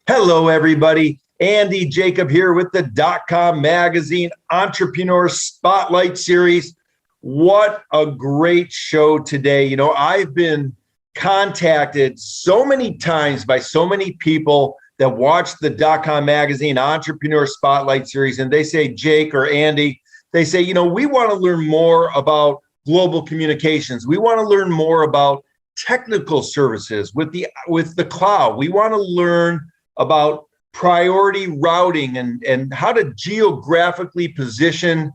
Hello, everybody. Andy Jacob here with the DotCom Magazine Entrepreneur Spotlight Series. What a great show today. You know, I've been contacted so many times by so many people that watch the DotCom Magazine Entrepreneur Spotlight Series, and they say, Jake or Andy, they say, we want to learn more about global communications. We want to learn more about technical services with the cloud. We want to learn about priority routing and how to geographically position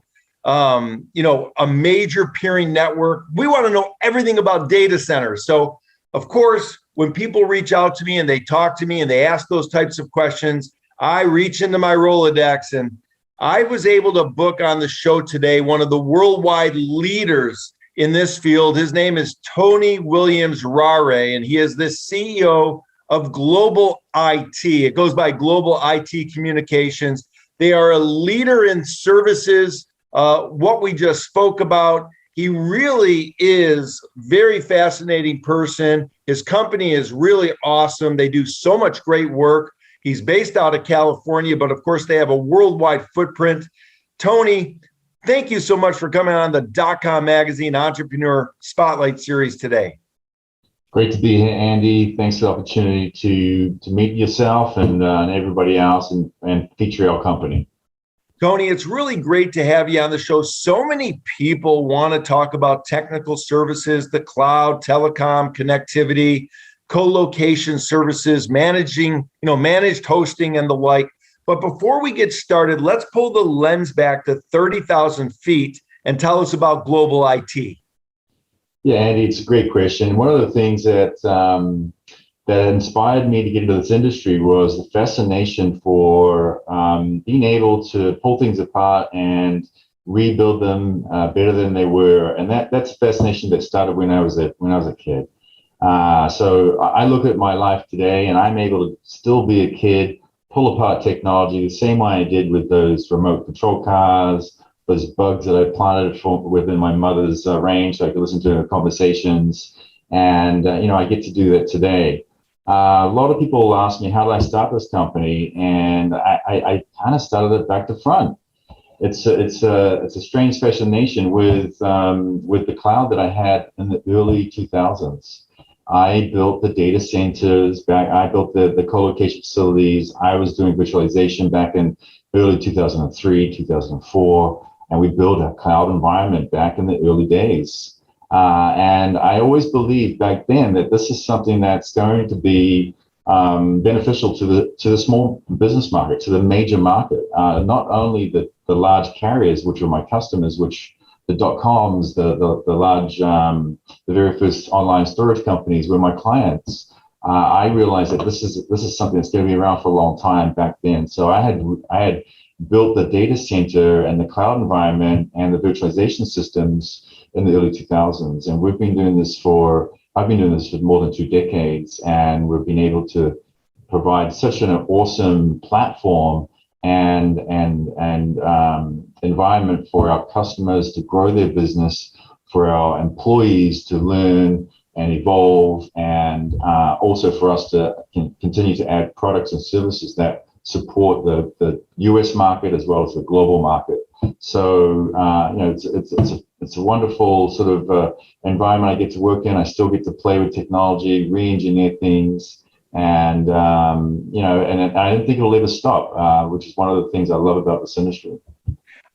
a major peering network. We want to know everything about data centers. So of course, when people reach out to me and they talk to me and they ask those types of questions, I reach into my Rolodex, and I was able to book on the show today one of the worldwide leaders in this field. His name is Tony Williams Raré, and he is the CEO of Global IT. It goes by Global IT Communications. They are a leader in services, what we just spoke about. He really is a very fascinating person. His company is really awesome. They do so much great work. He's based out of California, but of course they have a worldwide footprint. Tony, thank you so much for coming on the DotCom Magazine Entrepreneur Spotlight Series today. Great to be here, Andy. Thanks for the opportunity to meet yourself and everybody else and feature our company. Tony, it's really great to have you on the show. So many people want to talk about technical services, the cloud, telecom, connectivity, co-location services, managed hosting and the like. But before we get started, let's pull the lens back to 30,000 feet and tell us about Global IT. Yeah, Andy, it's a great question. One of the things that inspired me to get into this industry was the fascination for being able to pull things apart and rebuild them better than they were, and that's a fascination that started when I was a kid. So I look at my life today, and I'm able to still be a kid, pull apart technology the same way I did with those remote control cars, those bugs that I planted within my mother's range, so I could listen to her conversations. And, I get to do that today. A lot of people ask me, how did I start this company? And I kind of started it back to front. It's a strange fascination with the cloud that I had in the early 2000s. I built the data centers I built the co-location facilities. I was doing virtualization back in early 2003, 2004. And we built a cloud environment back in the early days. And I always believed back then that this is something that's going to be beneficial to the small business market, to the major market, not only the large carriers, which are my customers, which the .coms, the large, the very first online storage companies were my clients. I realized that this is something that's going to be around for a long time back then. So I had built the data center and the cloud environment and the virtualization systems in the early 2000s. And I've been doing this for more than 2 decades. And we've been able to provide such an awesome platform and environment for our customers to grow their business, for our employees to learn and evolve, and also for us to continue to add products and services that support the U.S. market as well as the global market. So it's a wonderful sort of environment I get to work in. I still get to play with technology, re-engineer things, and and I don't think it'll ever stop, which is one of the things I love about this industry.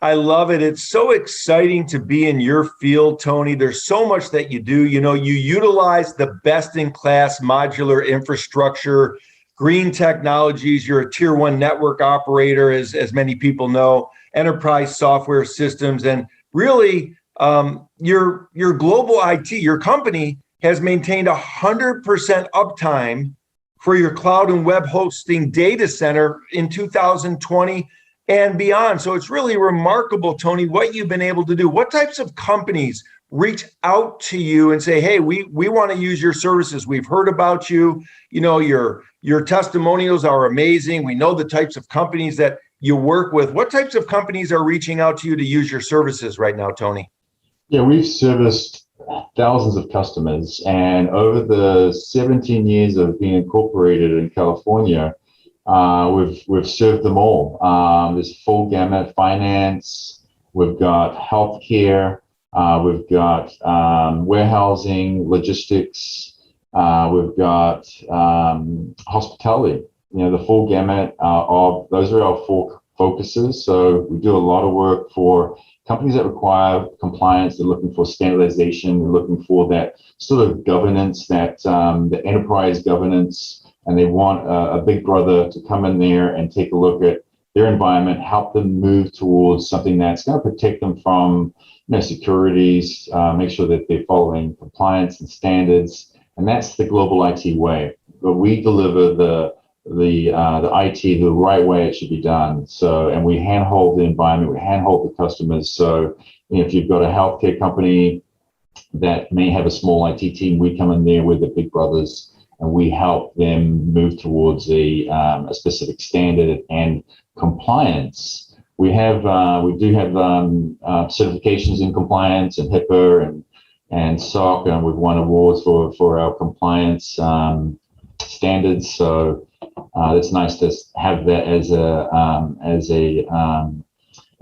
I love it. It's so exciting to be in your field, Tony. There's so much that you do. You utilize the best-in-class modular infrastructure, green technologies. You're a tier 1 network operator, as many people know, enterprise software systems, and really your Global IT, your company has maintained 100% uptime for your cloud and web hosting data center in 2020 and beyond. So it's really remarkable, Tony, what you've been able to do. What types of companies reach out to you and say, hey, we want to use your services. We've heard about you. Your testimonials are amazing. We know the types of companies that you work with. What types of companies are reaching out to you to use your services right now, Tony? Yeah, we've serviced thousands of customers, and over the 17 years of being incorporated in California, We've served them all. There's full gamut: finance, we've got healthcare, we've got warehousing, logistics, we've got hospitality. The full gamut of those are our four focuses. So we do a lot of work for companies that require compliance. They're looking for standardization. They're looking for that sort of governance, that the enterprise governance. And they want a big brother to come in there and take a look at their environment, help them move towards something that's going to protect them from securities, make sure that they're following compliance and standards. And that's the global IT way. But we deliver the IT the right way it should be done. So, and we handhold the environment, we handhold the customers. So, if you've got a healthcare company that may have a small IT team, we come in there with the big brothers, and we help them move towards a specific standard and compliance. We do have certifications in compliance and HIPAA and SOC, and we've won awards for our compliance standards. So it's nice to have that as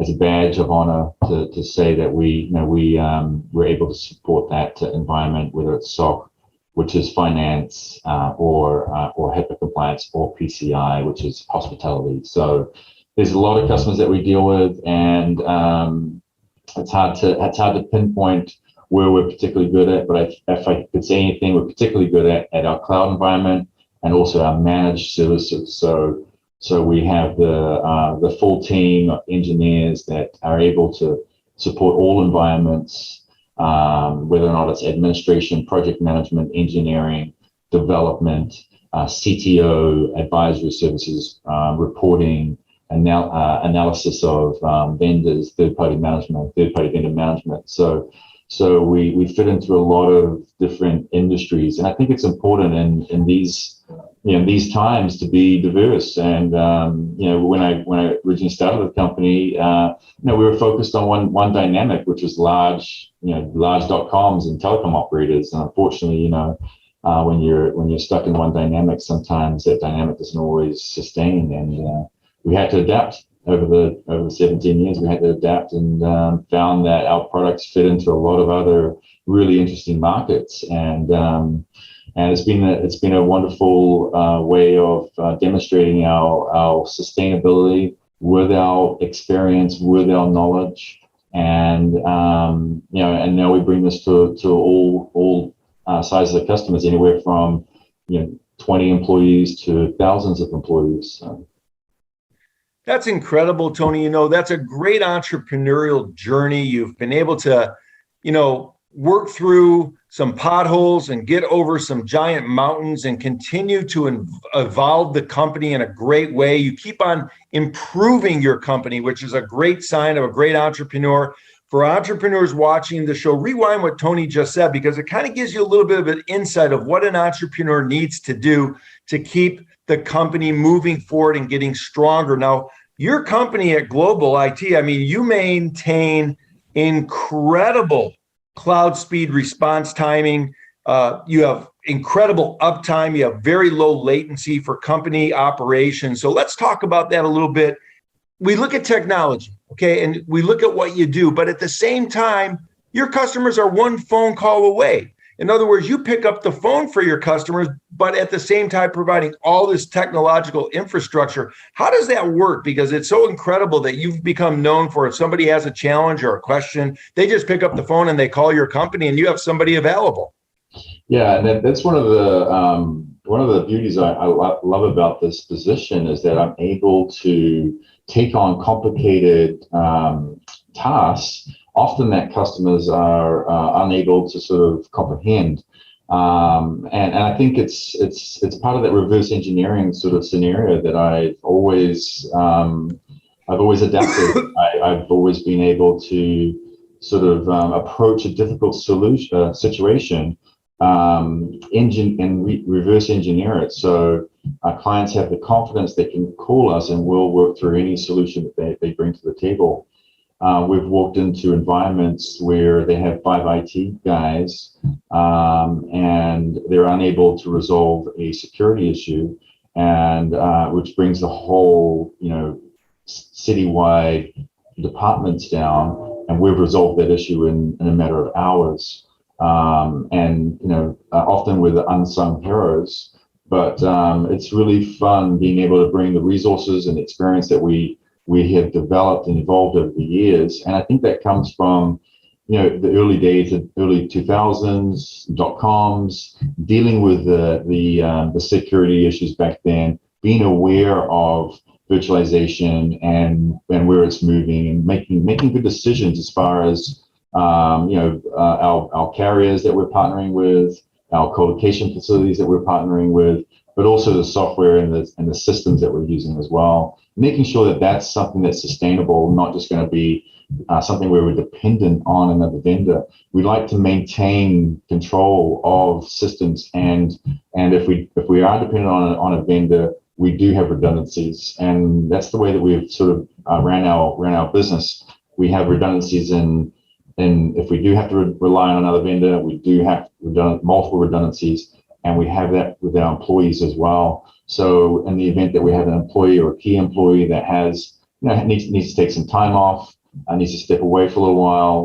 a badge of honor to say that we're able to support that environment, whether it's SOC, which is finance, or HIPAA compliance, or PCI, which is hospitality. So there's a lot of customers that we deal with, and it's hard to pinpoint where we're particularly good at. But if I could say anything, we're particularly good at our cloud environment and also our managed services. So we have the full team of engineers that are able to support all environments. Whether or not it's administration, project management, engineering, development, CTO, advisory services, reporting, analysis of vendors, third-party vendor management. So we fit into a lot of different industries, and I think it's important in these times to be diverse. And when I originally started the company, we were focused on one dynamic, which was large .coms and telecom operators. And unfortunately, when you're stuck in one dynamic, sometimes that dynamic doesn't always sustain. And we had to adapt over the 17 years. We had to adapt and found that our products fit into a lot of other really interesting markets. And it's been a wonderful way of demonstrating our sustainability with our experience, with our knowledge, and and now we bring this to all sizes of customers, anywhere from 20 employees to thousands of employees. So. That's incredible, Tony. That's a great entrepreneurial journey. You've been able to, work through some potholes and get over some giant mountains and continue to evolve the company in a great way. You keep on improving your company, which is a great sign of a great entrepreneur. For entrepreneurs watching the show, rewind what Tony just said, because it kind of gives you a little bit of an insight of what an entrepreneur needs to do to keep the company moving forward and getting stronger. Now, your company at Global IT, you maintain incredible cloud speed response timing. You have incredible uptime. You have very low latency for company operations. So let's talk about that a little bit. We look at technology, okay, and we look at what you do, but at the same time, your customers are one phone call away. In other words, you pick up the phone for your customers, but at the same time providing all this technological infrastructure. How does that work? Because it's so incredible that you've become known for, if somebody has a challenge or a question, they just pick up the phone and they call your company and you have somebody available. Yeah, and that's one of the beauties I love about this position, is that I'm able to take on complicated tasks, often that customers are unable to sort of comprehend. And I think it's part of that reverse engineering sort of scenario that I've always adapted. I've always been able to sort of approach a difficult situation, reverse engineer it. So our clients have the confidence they can call us and we'll work through any solution that they bring to the table. We've walked into environments where they have 5 IT guys and they're unable to resolve a security issue. and which brings the whole, citywide departments down, and we've resolved that issue in a matter of hours. Often with unsung heroes, but it's really fun being able to bring the resources and experience that we have developed and evolved over the years. And I think that comes from, the early days, the early 2000s, .coms, dealing with the security issues back then, being aware of virtualization and where it's moving, and making good decisions as far as our carriers that we're partnering with, our co-location facilities that we're partnering with, but also the software and the systems that we're using as well. Making sure that that's something that's sustainable, not just going to be something where we're dependent on another vendor. We like to maintain control of systems, and if we are dependent on a vendor, we do have redundancies, and that's the way that we've sort of ran our business. We have redundancies in if we do have to rely on another vendor, we do have multiple redundancies, and we have that with our employees as well. So in the event that we have an employee or a key employee that has, needs to take some time off, needs to step away for a little while,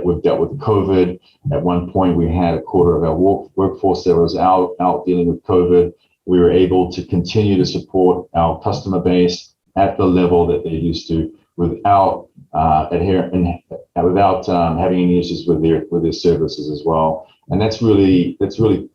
we've dealt with COVID. At one point, we had a quarter of our workforce that was out dealing with COVID. We were able to continue to support our customer base at the level that they're used to, without having any issues with their services as well. And that's really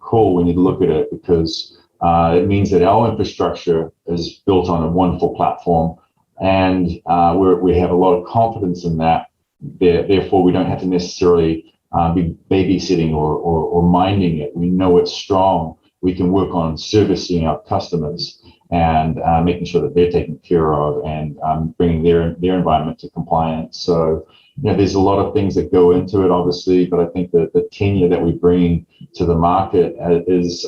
cool when you look at it, because it means that our infrastructure is built on a wonderful platform, and we have a lot of confidence in that. Therefore, we don't have to necessarily be babysitting or minding it. We know it's strong. We can work on servicing our customers and making sure that they're taken care of, and bringing their environment to compliance. So, there's a lot of things that go into it, obviously, but I think that the tenure that we bring to the market is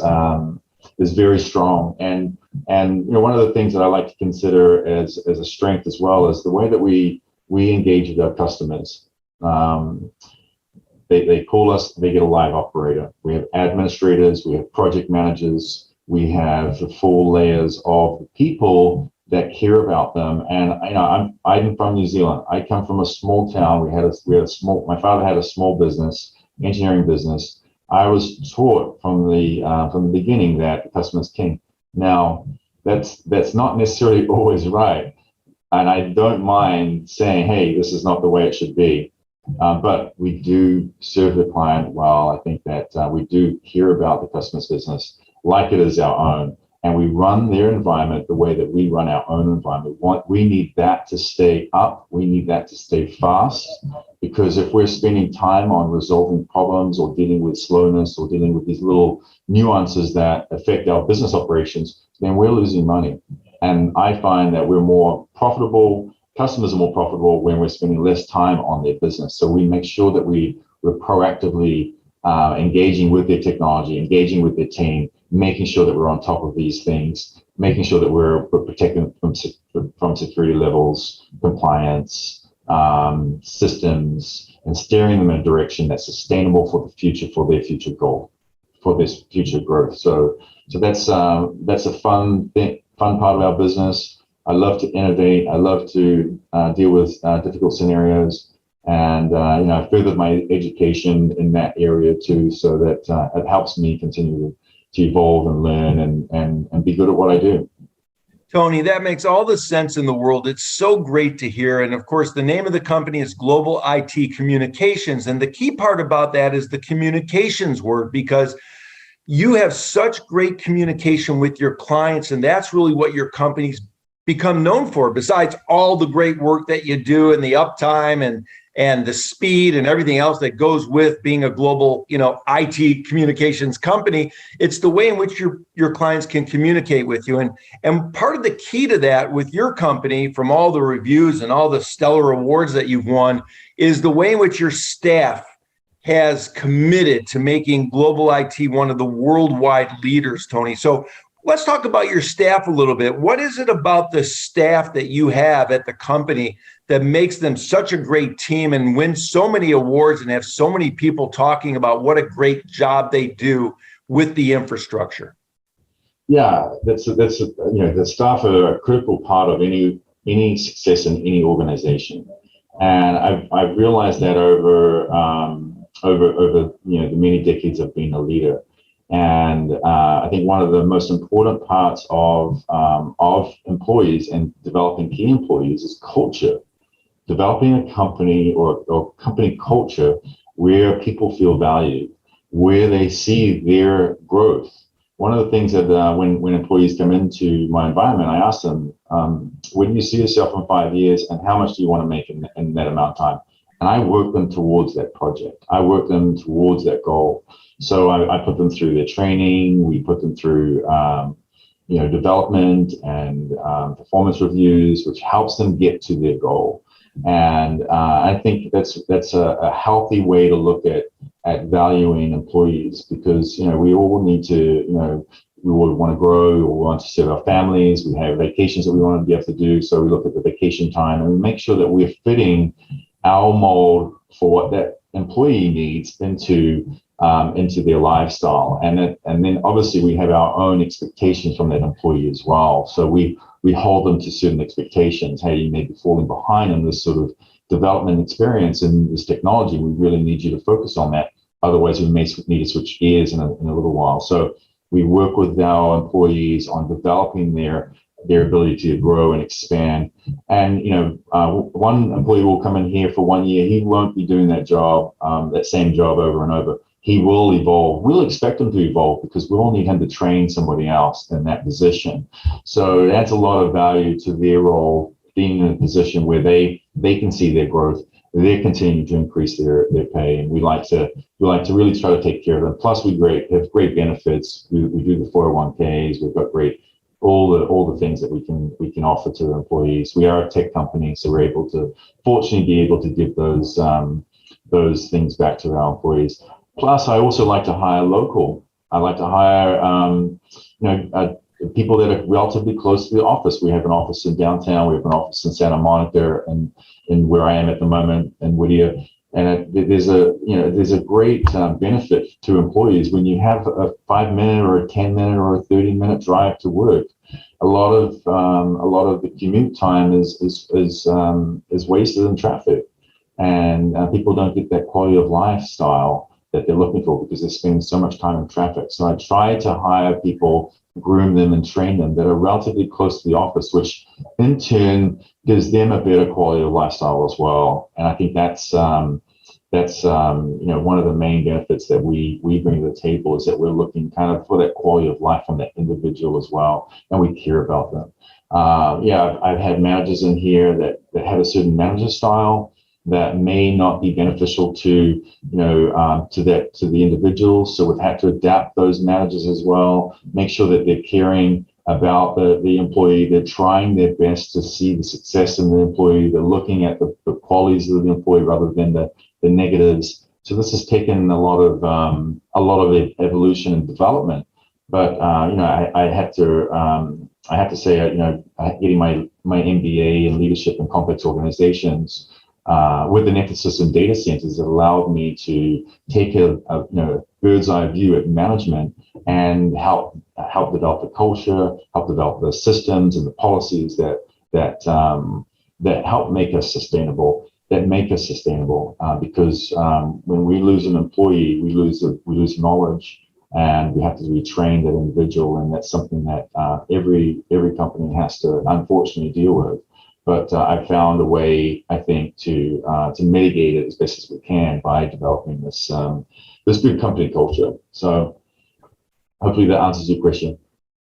very strong. And one of the things that I like to consider as a strength as well is the way that we engage with our customers. They call us, they get a live operator. We have administrators, we have project managers, we have the full layers of the people that care about them. And I'm from New Zealand. I come from a small town. My father had a small business, engineering business. I was taught from the beginning that the customer's king. Now, that's not necessarily always right, and I don't mind saying, hey, this is not the way it should be. But we do serve the client well. I think that we do care about the customer's business like it is our own, and we run their environment the way that we run our own environment. We need that to stay up. We need that to stay fast, because if we're spending time on resolving problems or dealing with slowness or dealing with these little nuances that affect our business operations, then we're losing money. And I find that we're more profitable. Customers are more profitable when we're spending less time on their business. So we make sure that we're proactively engaging with their technology, engaging with their team, making sure that we're on top of these things, making sure that we're protecting them from security levels, compliance, systems, and steering them in a direction that's sustainable for the future, for their future goal, for this future growth. So that's a fun part of our business. I love to innovate. I love to deal with difficult scenarios, and I furthered my education in that area too, so that it helps me continue to evolve and learn and be good at what I do. Tony, that makes all the sense in the world. It's so great to hear. And of course, the name of the company is Global IT Communications. And the key part about that is the communications word, because you have such great communication with your clients. And that's really what your company's become known for, besides all the great work that you do and the uptime and the speed and everything else that goes with being a global, IT communications company. It's the way in which your clients can communicate with you. And part of the key to that with your company, from all the reviews and all the stellar awards that you've won, is the way in which your staff has committed to making global IT one of the worldwide leaders, Tony. So let's talk about your staff a little bit. What is it about the staff that you have at the company that makes them such a great team and win so many awards and have so many people talking about what a great job they do with the infrastructure? Yeah, the staff are a critical part of any success in any organization, and I've realized that over the many decades of being a leader, and I think one of the most important parts of employees and developing key employees is culture. Developing a company or company culture where people feel valued, where they see their growth. One of the things that when employees come into my environment, I ask them, where do you see yourself in 5 years and how much do you want to make in that amount of time? And I work them towards that project. I work them towards that goal. So I put them through their training. We put them through development and performance reviews, which helps them get to their goal. And I think that's a healthy way to look at valuing employees, because we all need to we all want to grow, we want to serve our families, we have vacations that we want to be able to do, so we look at the vacation time and we make sure that we're fitting our mold for what that employee needs into their lifestyle, and then obviously we have our own expectations from that employee as well. So we hold them to certain expectations. Hey, you may be falling behind in this sort of development experience in this technology. We really need you to focus on that. Otherwise, we may need to switch gears in a little while. So we work with our employees on developing their ability to grow and expand. And one employee will come in here for 1 year. He won't be doing that job, that same job over and over. He will evolve. We'll expect him to evolve because we'll need him to train somebody else in that position. So it adds a lot of value to their role, being in a position where they can see their growth. They're continuing to increase their pay, and we like to really try to take care of them. Plus, we have great benefits. We do the 401ks. We've got great all the things that we can offer to the employees. We are a tech company, so we're fortunately be able to give those things back to our employees. Plus, I also like to hire local. I like to hire people that are relatively close to the office. We have an office in downtown. We have an office in Santa Monica, and in where I am at the moment in Whittier. And there's a great benefit to employees when you have a 5-minute or a 10-minute or a 30-minute drive to work. A lot of the commute time is wasted in traffic, and people don't get that quality of lifestyle that they're looking for because they're spending so much time in traffic. So I try to hire people, groom them and train them that are relatively close to the office, which in turn gives them a better quality of lifestyle as well. And I think that's one of the main benefits that we bring to the table, is that we're looking kind of for that quality of life from that individual as well, and we care about them. I've had managers in here that have a certain manager style that may not be beneficial to the individuals. So we've had to adapt those managers as well, make sure that they're caring about the employee. They're trying their best to see the success in the employee. They're looking at the qualities of the employee rather than the negatives. So this has taken a lot of evolution and development. But I have to say, getting my MBA in leadership in complex organizations, with an emphasis in data centers, it allowed me to take a bird's eye view at management and help develop the culture, help develop the systems and the policies that help make us sustainable. Because when we lose an employee, we lose knowledge, and we have to retrain that individual, and that's something that every company has to unfortunately deal with. But I found a way, I think, to mitigate it as best as we can by developing this good company culture. So hopefully that answers your question.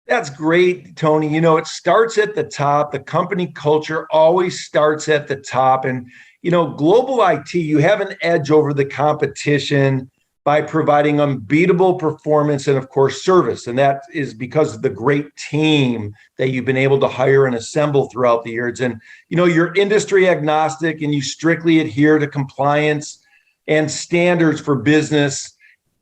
That's great, Tony. It starts at the top. The company culture always starts at the top. And, global IT, you have an edge over the competition by providing unbeatable performance and, of course, service. And that is because of the great team that you've been able to hire and assemble throughout the years. And, you're industry agnostic and you strictly adhere to compliance and standards for business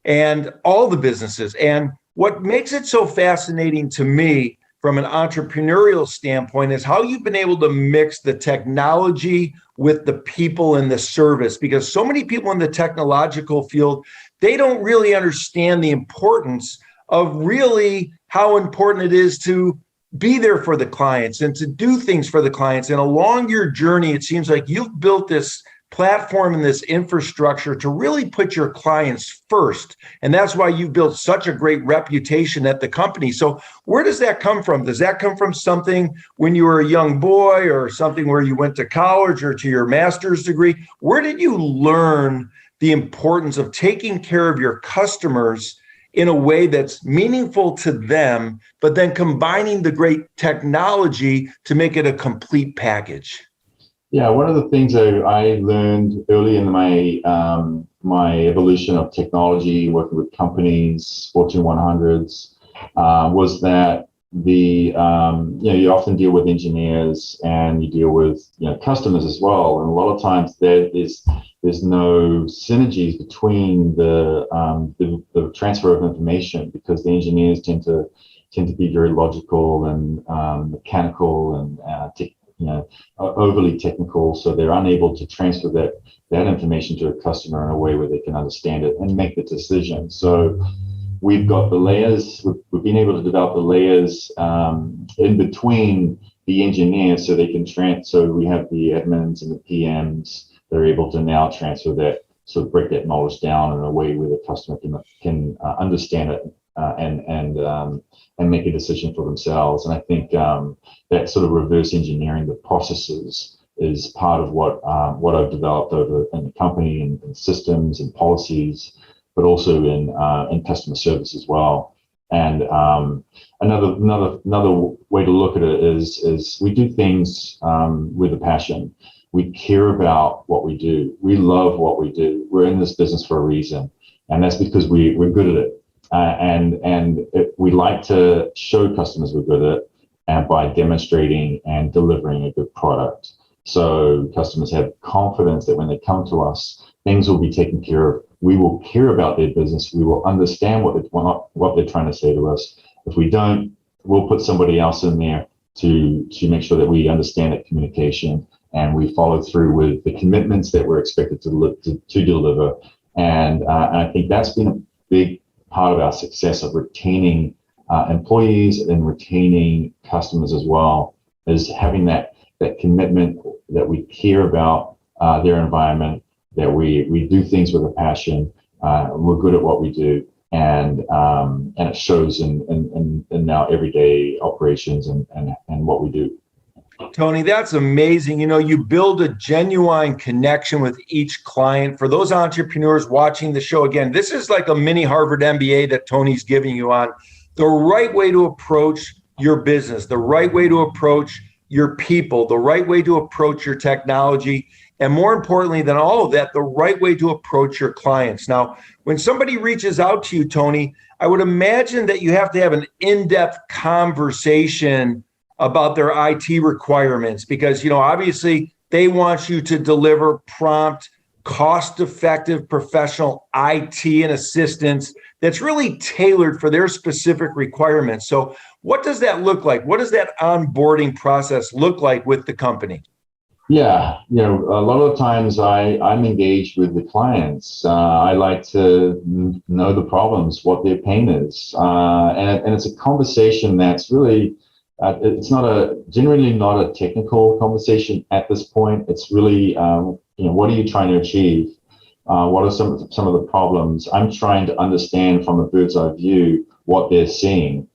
and all the businesses. And what makes it so fascinating to me from an entrepreneurial standpoint is how you've been able to mix the technology with the people and the service, because so many people in the technological field, they don't really understand the importance of really how important it is to be there for the clients and to do things for the clients. And along your journey, it seems like you've built this platform and this infrastructure to really put your clients first. And that's why you've built such a great reputation at the company. So where does that come from? Does that come from something when you were a young boy, or something where you went to college or to your master's degree? Where did you learn the importance of taking care of your customers in a way that's meaningful to them, but then combining the great technology to make it a complete package? Yeah, one of the things that I learned early in my evolution of technology, working with companies, Fortune 100s, was that you often deal with engineers and you deal with customers as well, and a lot of times there's no synergies between the transfer of information, because the engineers tend to be very logical and mechanical and overly technical, so they're unable to transfer that information to a customer in a way where they can understand it and make the decision. So we've got the layers. We've been able to develop the layers in between the engineers, so they can so we have the admins and the PMs. They're able to now transfer that, sort of break that knowledge down in a way where the customer can understand it and make a decision for themselves. And I think that sort of reverse engineering the processes is part of what I've developed over in the company, and systems and policies, but also in customer service as well. And another way to look at it is we do things with a passion. We care about what we do. We love what we do. We're in this business for a reason, and that's because we're good at it. We like to show customers we're good at it, and by demonstrating and delivering a good product. So customers have confidence that when they come to us, things will be taken care of. We will care about their business. We will understand what they're trying to say to us. If we don't, we'll put somebody else in there to make sure that we understand that communication, and we follow through with the commitments that we're expected to deliver. And I think that's been a big part of our success of retaining employees and retaining customers as well, is having that commitment that we care about their environment, that we do things with a passion, we're good at what we do, and it shows in our everyday operations and what we do. Tony, that's amazing. You build a genuine connection with each client. For those entrepreneurs watching the show, again, this is like a mini Harvard MBA that Tony's giving you on the right way to approach your business, the right way to approach your people, the right way to approach your technology, and more importantly than all of that, the right way to approach your clients. Now, when somebody reaches out to you, Tony, I would imagine that you have to have an in-depth conversation about their IT requirements, because, obviously they want you to deliver prompt, cost-effective, professional IT and assistance that's really tailored for their specific requirements. So what does that look like? What does that onboarding process look like with the company? Yeah, a lot of times I'm engaged with the clients. I like to know the problems, what their pain is, and it's a conversation that's really it's generally not a technical conversation at this point. It's really what are you trying to achieve? What are some of the problems? I'm trying to understand from a bird's eye view what they're seeing,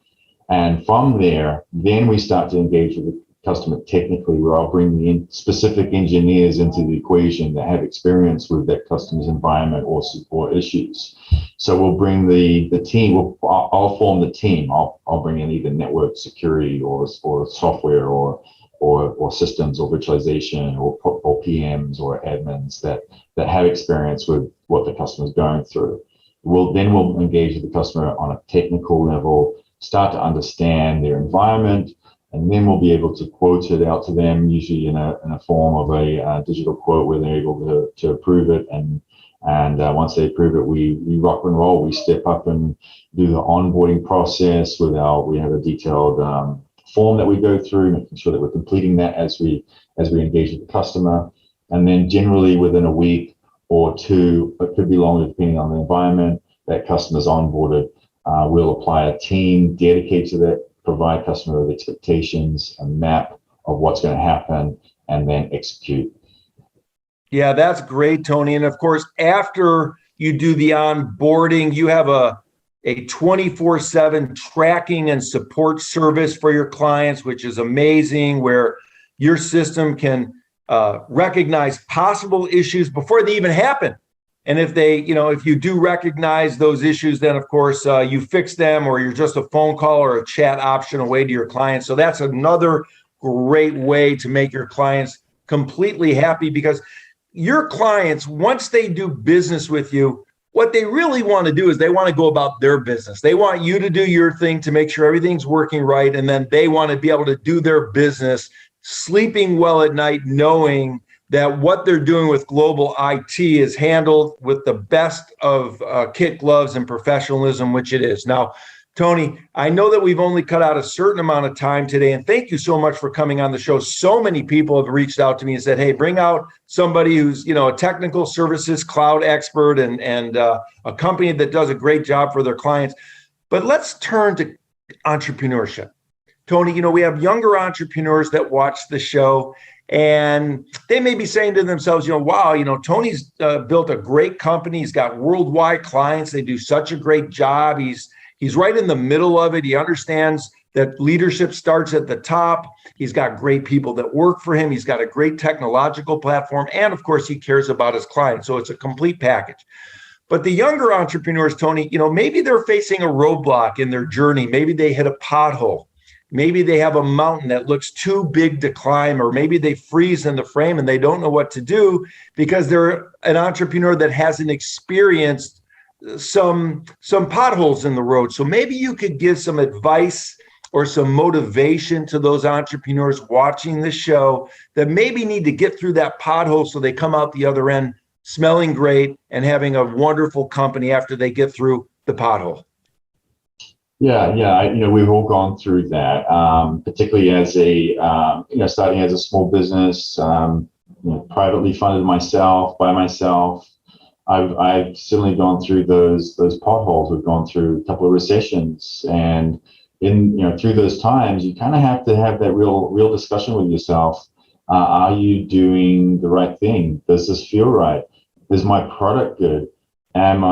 and from there, then we start to engage with the customer technically, where I'll bring the specific engineers into the equation that have experience with that customer's environment or support issues. So we'll bring the team. I'll form the team. I'll bring in either network security or software or systems or virtualization or PMs or admins that have experience with what the customer is going through. We'll engage with the customer on a technical level, start to understand their environment, and then we'll be able to quote it out to them, usually in a form of a digital quote where they're able to approve it. And once they approve it, we rock and roll. We step up and do the onboarding process we have a detailed form that we go through, making sure that we're completing that as we engage with the customer. And then generally within a week or two, it could be longer depending on the environment, that customer's onboarded. We'll apply a team dedicated to that, provide customer with expectations, a map of what's going to happen, and then execute. Yeah, that's great, Tony. And of course, after you do the onboarding, you have a 24/7 tracking and support service for your clients, which is amazing, where your system can recognize possible issues before they even happen. And if if you do recognize those issues, then of course you fix them, or you're just a phone call or a chat option away to your clients. So that's another great way to make your clients completely happy, because your clients, once they do business with you, what they really want to do is they want to go about their business. They want you to do your thing to make sure everything's working right. And then they want to be able to do their business, sleeping well at night, knowing that what they're doing with global IT is handled with the best of kit gloves and professionalism, which it is. Now, Tony, I know that we've only cut out a certain amount of time today, and thank you so much for coming on the show. So many people have reached out to me and said, hey, bring out somebody who's, a technical services cloud expert and a company that does a great job for their clients. But let's turn to entrepreneurship. Tony, we have younger entrepreneurs that watch the show, and they may be saying to themselves, wow, Tony's built a great company. He's got worldwide clients. They do such a great job. He's right in the middle of it. He understands that leadership starts at the top. He's got great people that work for him. He's got a great technological platform. And of course, he cares about his clients. So it's a complete package. But the younger entrepreneurs, Tony, maybe they're facing a roadblock in their journey. Maybe they hit a pothole. Maybe they have a mountain that looks too big to climb, or maybe they freeze in the frame and they don't know what to do because they're an entrepreneur that hasn't experienced some potholes in the road. So maybe you could give some advice or some motivation to those entrepreneurs watching the show that maybe need to get through that pothole so they come out the other end smelling great and having a wonderful company after they get through the pothole. Yeah. We've all gone through that, particularly as starting as a small business, privately funded by myself. I've certainly gone through those potholes. We've gone through a couple of recessions, and through those times, you kind of have to have that real discussion with yourself. Are you doing the right thing? Does this feel right? Is my product good? Can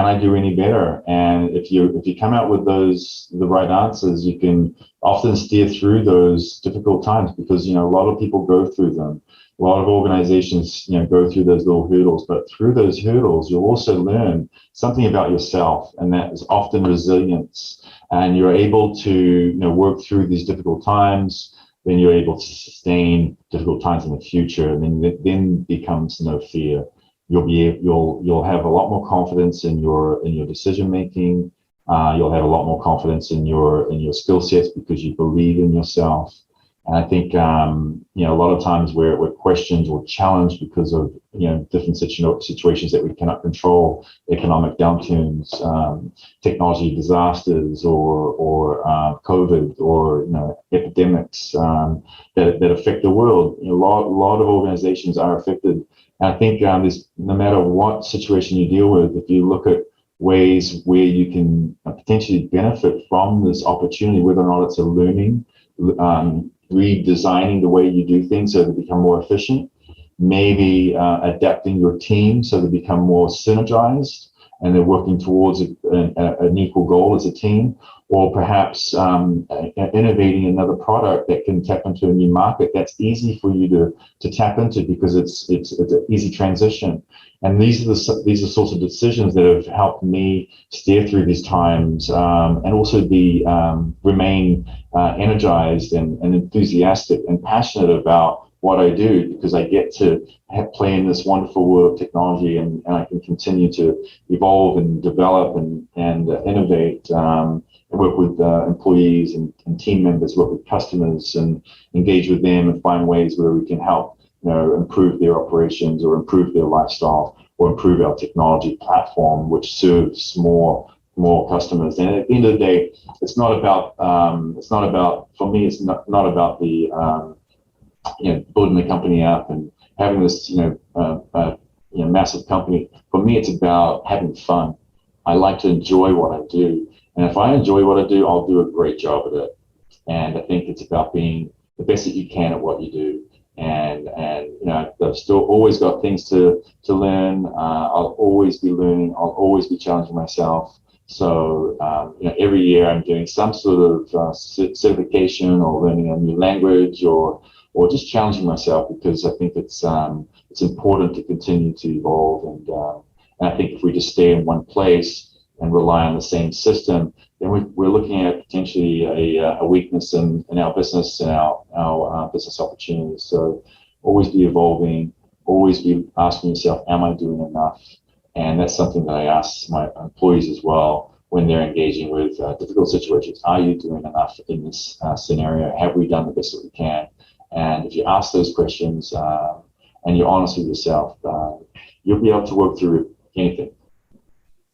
I do any better? And if you come out with the right answers, you can often steer through those difficult times, because a lot of people go through them. A lot of organizations, go through those little hurdles, but through those hurdles, you'll also learn something about yourself, and that is often resilience. And you're able to, work through these difficult times. Then you're able to sustain difficult times in the future, and then becomes no fear. You'll have a lot more confidence in your decision making. You'll have a lot more confidence in your skill sets because you believe in yourself. And I think a lot of times we're questioned or challenged because of different situations that we cannot control, economic downturns, technology disasters, or COVID, or epidemics that affect the world. A lot of organizations are affected. And I think no matter what situation you deal with, if you look at ways where you can potentially benefit from this opportunity, whether or not it's a learning, redesigning the way you do things so they become more efficient, maybe adapting your team so they become more synergized and they're working towards an equal goal as a team, or perhaps innovating another product that can tap into a new market that's easy for you to tap into because it's an easy transition. And these are sorts of decisions that have helped me steer through these times, and also remain energized and enthusiastic and passionate about what I do, because I get to play in this wonderful world of technology, and I can continue to evolve and develop and innovate, and work with employees and team members, work with customers and engage with them and find ways where we can help improve their operations or improve their lifestyle or improve our technology platform, which serves more customers. And at the end of the day, it's not about for me, it's not about the building the company up and having this massive company. For me, it's about having fun. I like to enjoy what I do, And if I enjoy what I do, I'll do a great job at it. And I think it's about being the best that you can at what you do. And I've still always got things to learn. I'll always be learning. I'll always be challenging myself. So every year I'm doing some sort of certification or learning a new language or just challenging myself, because I think it's important to continue to evolve. And I think if we just stay in one place and rely on the same system, then we're looking at potentially a weakness in our business and our business opportunities. So always be evolving, always be asking yourself, am I doing enough? And that's something that I ask my employees as well when they're engaging with difficult situations. Are you doing enough in this scenario? Have we done the best that we can? And if you ask those questions and you're honest with yourself, you'll be able to work through anything.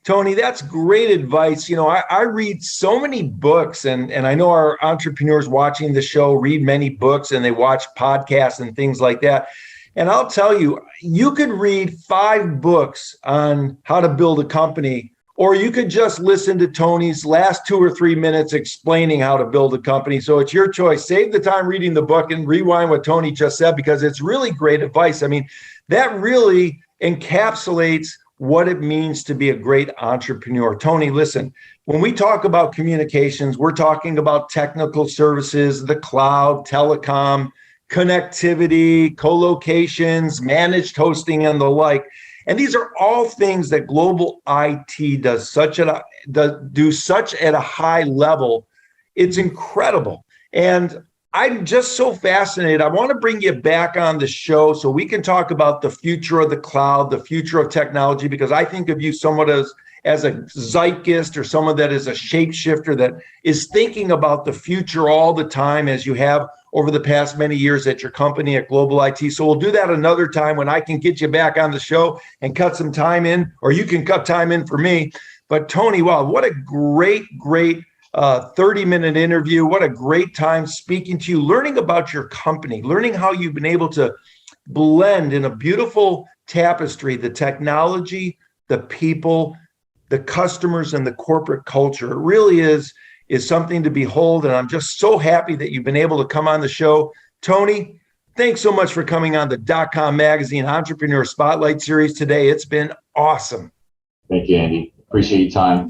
Tony, that's great advice. I read so many books, and I know our entrepreneurs watching the show read many books, and they watch podcasts and things like that. And I'll tell you, you could read 5 books on how to build a company, or you could just listen to Tony's last 2 or 3 minutes explaining how to build a company. So it's your choice. Save the time reading the book and rewind what Tony just said, because it's really great advice. I mean, that really encapsulates what it means to be a great entrepreneur. Tony, listen, when we talk about communications, we're talking about technical services, the cloud, telecom, connectivity, co-locations, managed hosting, and the like. And these are all things that global IT does such at a high level. It's incredible. And I'm just so fascinated. I want to bring you back on the show so we can talk about the future of the cloud, the future of technology, because I think of you somewhat as a zeitgeist or someone that is a shapeshifter that is thinking about the future all the time, as you have over the past many years at your company at Global IT. So we'll do that another time when I can get you back on the show and cut some time in, or you can cut time in for me. But Tony, wow, what a great 30-minute interview. What a great time speaking to you, learning about your company, learning how you've been able to blend in a beautiful tapestry, the technology, the people, the customers, and the corporate culture. It really is something to behold. And I'm just so happy that you've been able to come on the show. Tony, thanks so much for coming on the DotCom Magazine Entrepreneur Spotlight Series today. It's been awesome. Thank you, Andy. Appreciate your time.